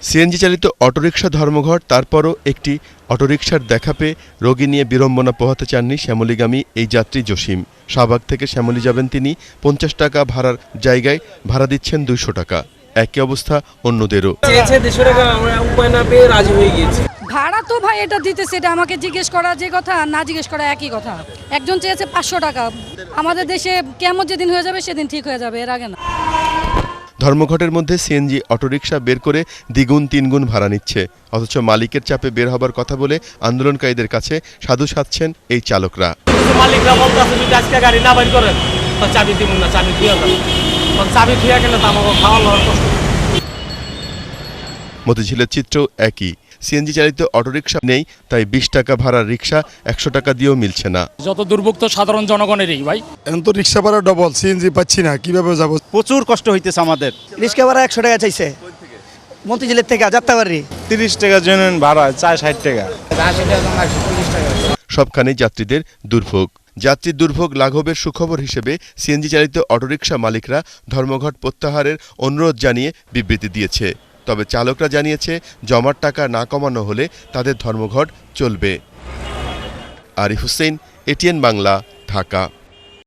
CNG চালিত autorickshaw ধর্মঘট, তারপরও একটি অটোরিকশার দেখা পেয়ে রোগী নিয়ে বিড়ম্বনা পোহাতে চাননি শ্যামলীগামী এই যাত্রী জসিম। শাহবাগ থেকে শ্যামলী যাবেন তিনি। ৫০ টাকা ভাড়ার জায়গায় ভাড়া দিচ্ছেন ২০০ টাকা। একই অবস্থা অন্যদেরও। ভাড়া তো ভাই এটা দিতেছে, এটা আমাকে জিজ্ঞেস করা যে কথা আর না জিজ্ঞেস করা একই কথা। একজন চেয়েছে ৫০০ টাকা। আমাদের দেশে কেমন যেদিন হয়ে যাবে সেদিন ঠিক হয়ে যাবে, এর আগে না। ধর্মঘটের মধ্যে সিএনজি অটোরিকশা বের করে দ্বিগুণ তিনগুণ ভাড়া নিচ্ছে, অথচ মালিকের চাপে বের হবার কথা বলে আন্দোলনকারীদের কাছে সাধু সাধছেন এই চালকরা। মালিকরা বলতেছে যদি আজকে গাড়ি না বের করেন তো চাবি দিব না, চাবি দিয়ে যাবে। চাবি ঠিক গেলে তো আমাকে খাওয়া লওয়ার কষ্ট। মতিঝিলের চিত্র একই। সিএনজি চালিত অটোরিকশা নেই, তাই ২০ টাকা ভাড়ার রিকশা ১০০ টাকা দিয়েও মিলছে না। যত দুর্ভোগ তো সাধারণ জনগণেরই ভাই। এখন তো রিক্সা ভাড়া ডবল, সিএনজি পাচ্ছি না, কিভাবে যাবো? প্রচুর কষ্ট হইতেছে আমাদের। রিক্সা ভাড়া ১০০ টাকা চাইছে মতিঝিলের থেকে যাত্রাবাড়ি। ৩০ টাকা জেনুইন ভাড়া চায় ৬০ টাকা। সবখানেই যাত্রীদের দুর্ভোগ। যাত্রীর দুর্ভোগ লাঘবের সুখবর হিসেবে সিএনজি চালিত অটোরিকশা মালিকরা ধর্মঘট প্রত্যাহারের অনুরোধ জানিয়ে বিবৃতি দিয়েছে। তবে চালকরা জানিয়েছে জমার টাকা না কমানো হলে তাদের ধর্মঘট চলবে। আরিফ হোসেন, এটিএন বাংলা, ঢাকা।